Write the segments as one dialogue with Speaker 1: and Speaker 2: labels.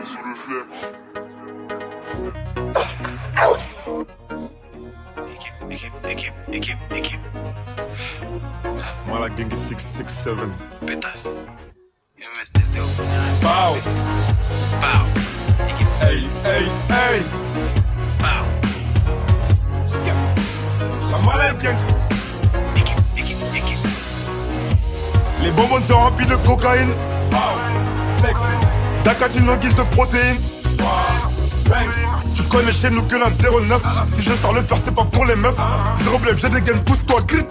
Speaker 1: Sous le flair.
Speaker 2: Équipe.
Speaker 1: Moi la gang est 667.
Speaker 2: Pétasse.
Speaker 1: Pow.
Speaker 2: Équipe.
Speaker 1: Hey.
Speaker 2: Pow.
Speaker 1: La malade gang.
Speaker 2: Équipe.
Speaker 1: Les bonbons sont remplis de cocaïne. Flex. D'acatine en guise de protéines. Tu connais chez nous que la 09. Si je sors le faire c'est pas pour les meufs. Zéro blef, j'ai des gains, pousse-toi, grite.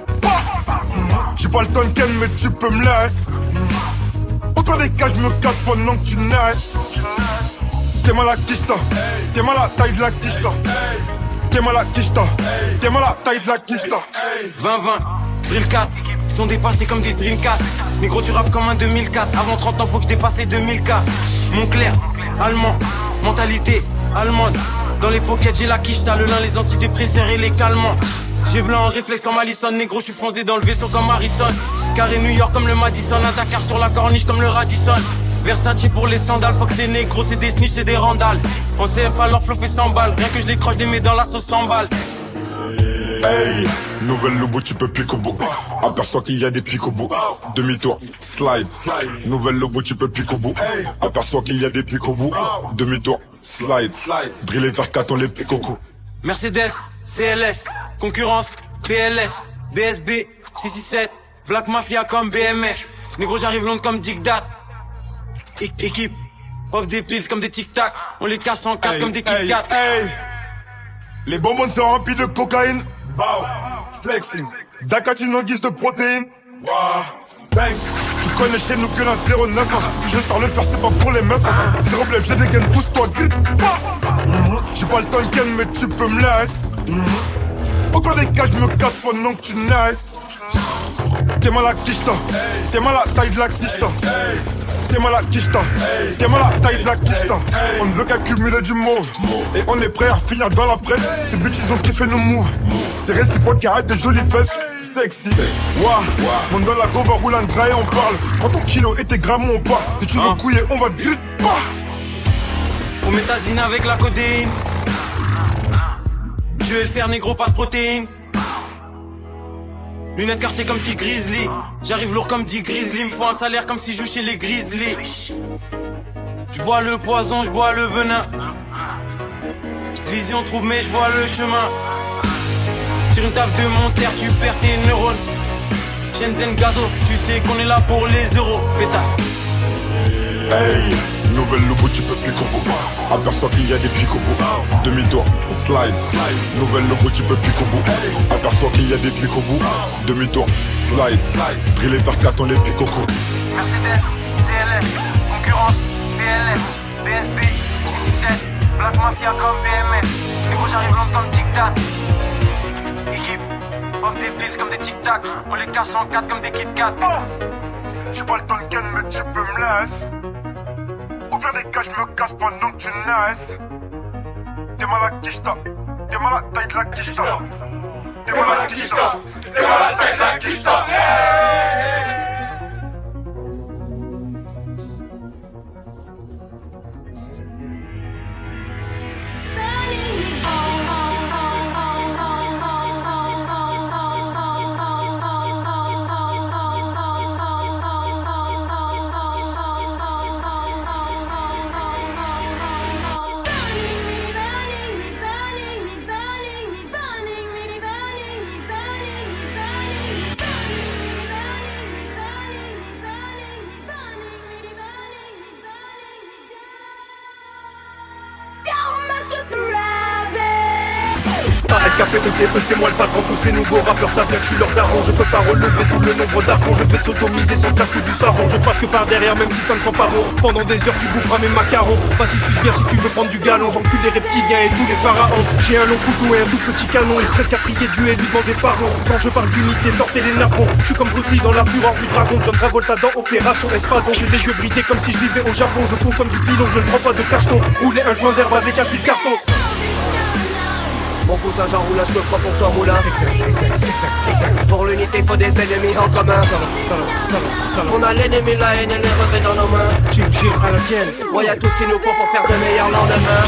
Speaker 1: J'ai pas le temps de ken mais tu peux me laisser. Au pire des cas je me casse pendant que tu naisses. T'es mal à kista. T'es mal à taille de la kista. T'es mal à kista. T'es mal à taille de la kista.
Speaker 3: 20-20, drill 4, ils sont dépassés comme des Dreamcast. Mais gros tu rappes comme un 2004. Avant 30 ans faut que je dépasse les 2000K. Montclair, allemand, mentalité allemande. Dans les pockets j'ai la quiche, t'as le lin, les antidépresseurs et les calmants. J'ai v'là en réflexe comme Allison, négro, je suis fondé dans le vaisseau comme Harrison. Carré New York comme le Madison, à Dakar sur la corniche comme le Radisson. Versace pour les sandales, faut que c'est négro, c'est des snitch, c'est des randales. En CF alors flow fait 100 balles, rien que je les croche, je les mets dans la sauce 100 balles.
Speaker 1: Hey, nouvelle lobo, tu peux pique au bout. Aperçois qu'il y a des pics au bout. Demi-tour, slide. Nouvelle lobo, tu peux pique au bout. Aperçois qu'il y a des pics au bout. Demi-tour, slide. Driller vers 4 on les pique au cou.
Speaker 3: Mercedes, CLS, concurrence, PLS, BSB, 667, Black Mafia comme BMF. Négro j'arrive long comme Dictat. Équipe, pop des pills comme des tic-tac. On les casse en quatre comme des Kit Kat.
Speaker 1: Les bonbons sont remplis de cocaïne. Flexing. D'acatine en guise de protéines. Banks. Tu connais chez nous que la 09. Si je sors le faire c'est pas pour les meufs. Zéro blef, j'ai des gains, pousse-toi, grite. J'ai pas le temps de ken mais tu peux me laisser. Au pire des cas je me casse pendant que tu naisses. T'es mal à kista. T'es mal à taille de la kista. T'es mal à kista. T'es mal à taille de la kista. On ne veut qu'accumuler du mauve. Et on est prêt à finir dans la presse. Ces bitches ils ont kiffé nos moves. C'est réciproque qui arrête des jolies fesses. Sexy. Wouah. Monte dans la gova, roule un gras et on parle. Prends ton kilo et tes grammes on part. Si tu nous couilles on va te dire.
Speaker 3: On métasine avec la codéine. Je vais le faire négro, pas de protéines. Lunettes quartier comme petit Grizzly. J'arrive lourd comme dit Grizzly. Me faut un salaire comme si je joue chez les Grizzly. Je vois le poison, je bois le venin. Vision trouble mais je vois le chemin. Sur une table de mon terre, tu perds tes neurones. Shenzhen Gazo, tu sais qu'on est là pour les euros. Pétasse.
Speaker 1: Hey, nouvelle logo, tu peux pique au bout. Aperçois qu'il y a des pics au bout. Demi-tour, slide. Nouvelle logo, tu peux pique au bout. Aperçois qu'il y a des pics au bout. Demi-tour, slide. Driller vers 4 on les pique au cou.
Speaker 3: Mercedes, CLS, concurrence, PLS, BSB, 667, Black Mafia comme BMF. Négro j'arrive long comme Tic-Tac. Équipe, pop des blitz comme des Tic-Tac. On les casse en 4 comme des Kit Kat.
Speaker 1: J'ai pas le temps de ken mais tu peux me laisser. Au pire des cas je me casse pendant que tu naisses. T'es mal à kista. T'es mal à taille de la kista. T'es mal à kista. T'es mal à taille de la kista.
Speaker 4: FKPETE, c'est moi le patron, tous ces nouveaux rappeurs savent bien que je suis leur daron. Je peux pas relever tout le nombre d'affronts, je vais te sodomiser sans faire que du savon. Je passe que par derrière même si ça ne sent pas bon. Pendant des heures tu boufferas mes macarons. Vas-y suce bien si tu veux prendre du galon. J'encule les reptiliens et tous les pharaons. J'ai un long couteau et un tout petit canon. Et presque à prier Dieu et lui demander pardon. Quand je parle d'unité, sortez les napons. Je suis comme Bruce Lee dans la fureur du dragon. John Travolta dans Opération Espadon. J'ai les yeux bridés comme si je vivais au Japon. Je consomme du pilon, je ne prends pas de cacheton. Rouler un joint d'herbe avec un fil carton.
Speaker 5: Mon cousin j'enroule, je me prends pour Jean Moulin. Pour l'unité faut des ennemis en commun. On a l'ennemi, la haine et les revêts dans nos mains.
Speaker 4: Chill, à la tienne.
Speaker 5: Ouais, y'a tout ce qu'il nous faut pour faire de meilleurs lendemains.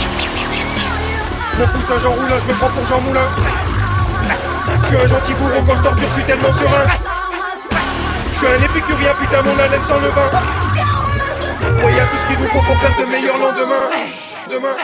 Speaker 4: Mon cousin j'enroule, je me prends pour Jean Moulin. Je suis un gentil bourreau, quand je torture, je suis tellement serein. Je suis un épicurien, putain, mon haleine sans levain. Ouais, y'a tout ce qu'il nous faut pour faire de meilleurs lendemains. Demain.